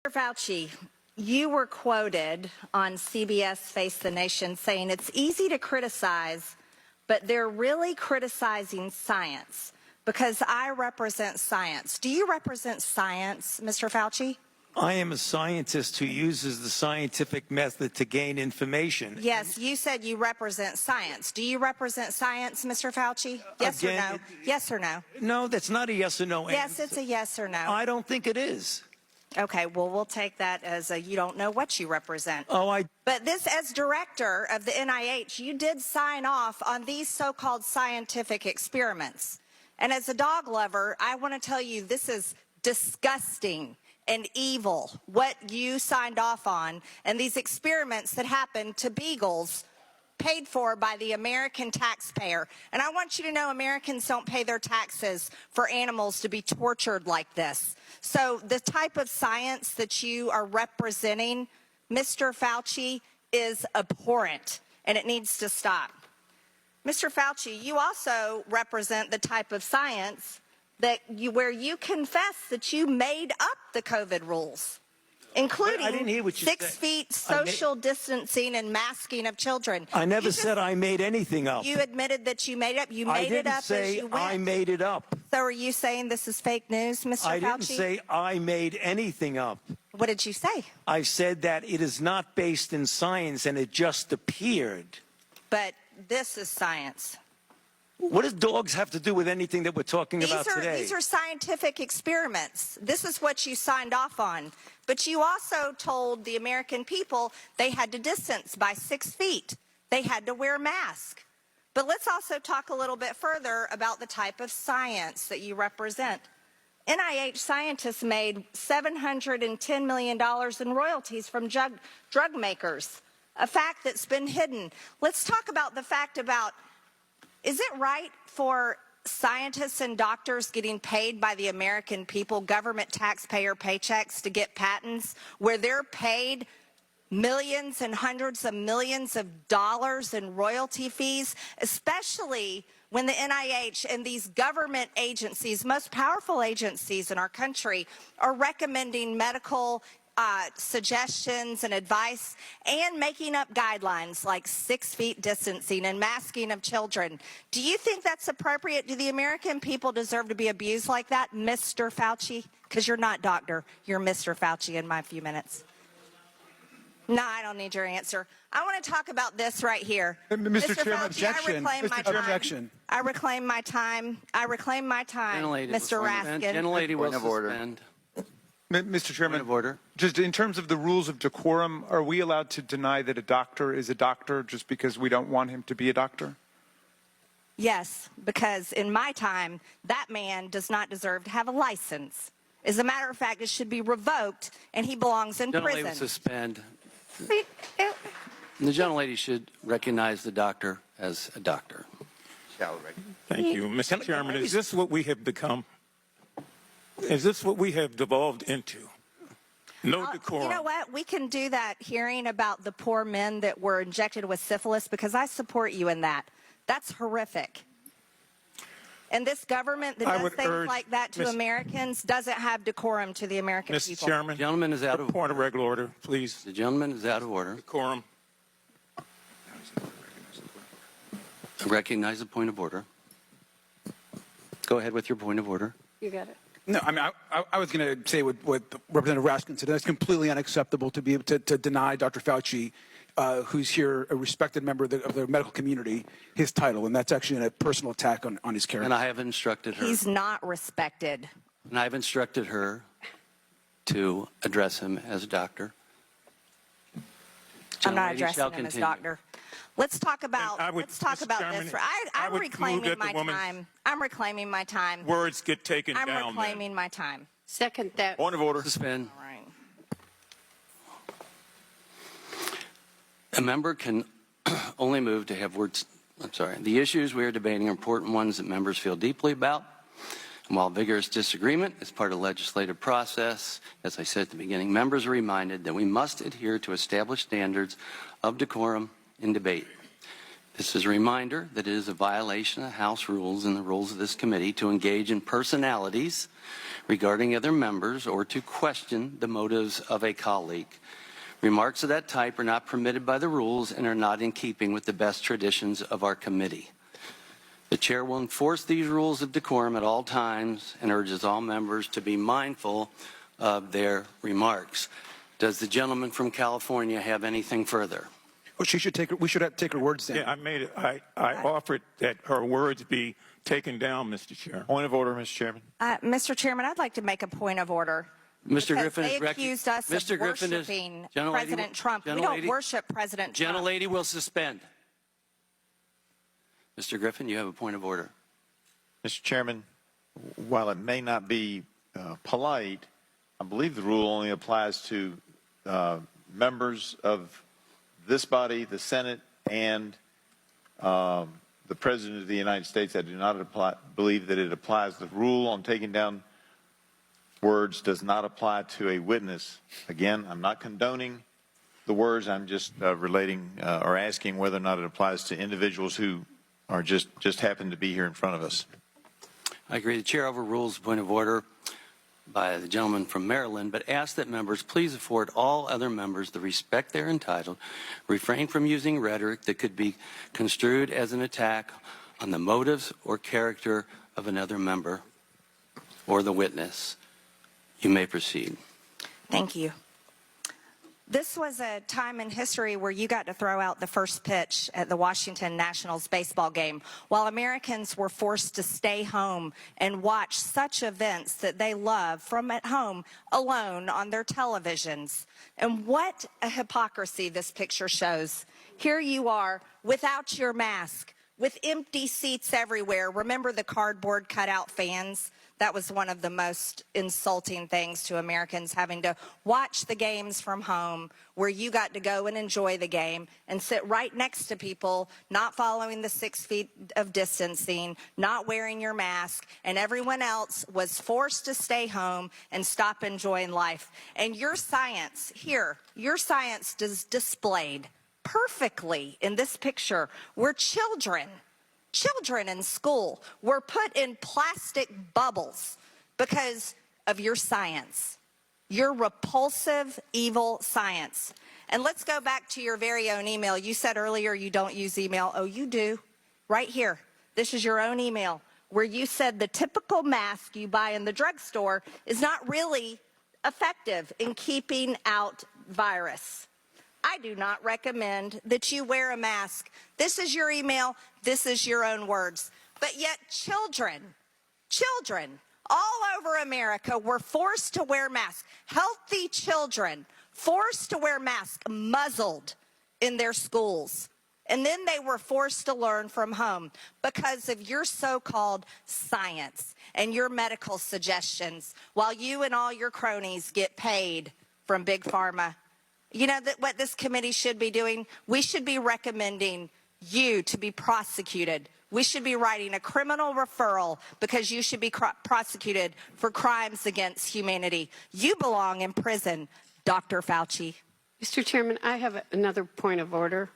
Fauci, you were quoted on CBS Face the Nation saying it's easy to criticize, but they're really criticizing science because I represent science. Do you represent science, Mr. Fauci? I am a scientist who uses the scientific method to gain information. Yes, you said you represent science. Do you represent science, Mr. Fauci? Yes or no? Yes or no? No, that's not a yes or no answer. Yes, it's a yes or no. I don't think it is. Okay, well, we'll take that as a you don't know what you represent. Oh, But this, as director of the NIH, you did sign off on these so-called scientific experiments. And as a dog lover, I want to tell you this is disgusting and evil, what you signed off on, and these experiments that happened to beagles paid for by the American taxpayer. And I want you to know Americans don't pay their taxes for animals to be tortured like this. So the type of science that you are representing, Mr. Fauci, is abhorrent, and it needs to stop. Mr. Fauci, you also represent the type of science that where you confess that you made up the COVID rules, including 6 feet social distancing and masking of children. I never said I made anything up. You admitted that you made it up. You made it up as you went. I made it up. So are you saying this is fake news, Mr. Fauci? I didn't say I made anything up. What did you say? I said that it is not based in science and it just appeared. But this is science. What does dogs have to do with anything that we're talking about today? These are scientific experiments. This is what you signed off on. But you also told the American people they had to distance by 6 feet. They had to wear masks. But let's also talk a little bit further about the type of science that you represent. NIH scientists made $710 million in royalties from drug makers, a fact that's been hidden. Let's talk about the fact about, is it right for scientists and doctors getting paid by the American people, government taxpayer paychecks, to get patents where they're paid millions and hundreds of millions of dollars in royalty fees, especially when the NIH and these government agencies, most powerful agencies in our country, are recommending medical suggestions and advice and making up guidelines like 6 feet distancing and masking of children. Do you think that's appropriate? Do the American people deserve to be abused like that, Mr. Fauci? Because you're not doctor, you're Mr. Fauci in my few minutes. No, I don't need your answer. I want to talk about this right here. Mr. Chairman, Fauci, objection. Mr. Chairman, objection. I reclaim my time. I reclaim my time, Mr. Raskin. Gentlelady will suspend. Mr. Chairman, Point of order. Just in terms of the rules of decorum, are we allowed to deny that a doctor is a doctor just because we don't want him to be a doctor? Yes, because in my time, that man does not deserve to have a license. As a matter of fact, it should be revoked, and he belongs in prison. Gentlelady will suspend. The gentlelady should recognize the doctor as a doctor. Thank you. Mr. Chairman, is this what we have become? Is this what we have devolved into? No decorum. You know what? We can do that hearing about the poor men that were injected with syphilis because I support you in that. That's horrific. And this government that does things like that to Americans doesn't have decorum to the American people. Mr. Chairman, The gentleman is out of point of regular order, please. The gentleman is out of order. Decorum. I recognize the point of order. Go ahead with your point of order. You got it. No, I mean, I was going to say what Representative Raskin said. It's completely unacceptable to be able to deny Dr. Fauci, who's here, a respected member of the medical community, his title. And that's actually a personal attack on his character. And I have instructed her. He's not respected. And I have instructed her to address him as a doctor. I'm not Gentlelady addressing shall him as continue. doctor. Let's talk about Mr. Chairman, this. I I'm would reclaiming move that my the woman's time. I'm reclaiming my time. Words get taken I'm down. reclaiming my time. Second that. Point of order. Suspend. All right. A member can only move to have words. I'm sorry. The issues we are debating are important ones that members feel deeply about. And while vigorous disagreement is part of the legislative process, as I said at the beginning, members are reminded that we must adhere to established standards of decorum in debate. This is a reminder that it is a violation of House rules and the rules of this committee to engage in personalities regarding other members or to question the motives of a colleague. Remarks of that type are not permitted by the rules and are not in keeping with the best traditions of our committee. The chair will enforce these rules of decorum at all times and urges all members to be mindful of their remarks. Does the gentleman from California have anything further? Well, we should have to take her words down. Yeah, I offered that her words be taken down, Mr. Chair. Point of order, Mr. Chairman. Mr. Chairman, I'd like to make a point of order. Mr. Because Griffin they is accused us Mr. of Griffin is worshiping Gentlelady, President Trump. We don't Gentlelady, worship President Trump. Gentlelady will suspend. Mr. Griffin, you have a point of order. Mr. Chairman, while it may not be polite, I believe the rule only applies to members of this body, the Senate, and the President of the United States. I do not believe that it applies. The rule on taking down words does not apply to a witness. Again, I'm not condoning the words. I'm just relating or asking whether or not it applies to individuals who are just happen to be here in front of us. I agree. The chair overrules the point of order by the gentleman from Maryland, but ask that members please afford all other members the respect they're entitled, refrain from using rhetoric that could be construed as an attack on the motives or character of another member or the witness. You may proceed. Thank you. This was a time in history where you got to throw out the first pitch at the Washington Nationals baseball game while Americans were forced to stay home and watch such events that they love from at home alone on their televisions. And what a hypocrisy this picture shows. Here you are without your mask, with empty seats everywhere. Remember the cardboard cutout fans? That was one of the most insulting things to Americans, having to watch the games from home where you got to go and enjoy the game and sit right next to people not following the 6 feet of distancing, not wearing your mask, and everyone else was forced to stay home and stop enjoying life. And your science here, your science is displayed perfectly in this picture where children in school were put in plastic bubbles because of your science, your repulsive, evil science. And let's go back to your very own email. You said earlier you don't use email. Oh, you do. Right here. This is your own email where you said the typical mask you buy in the drugstore is not really effective in keeping out virus. I do not recommend that you wear a mask. This is your email. This is your own words. But yet children all over America were forced to wear masks. Healthy children forced to wear masks, muzzled in their schools. And then they were forced to learn from home because of your so-called science and your medical suggestions while you and all your cronies get paid from Big Pharma. You know what this committee should be doing? We should be recommending you to be prosecuted. We should be writing a criminal referral because you should be prosecuted for crimes against humanity. You belong in prison, Dr. Fauci. Mr. Chairman, I have another point of order.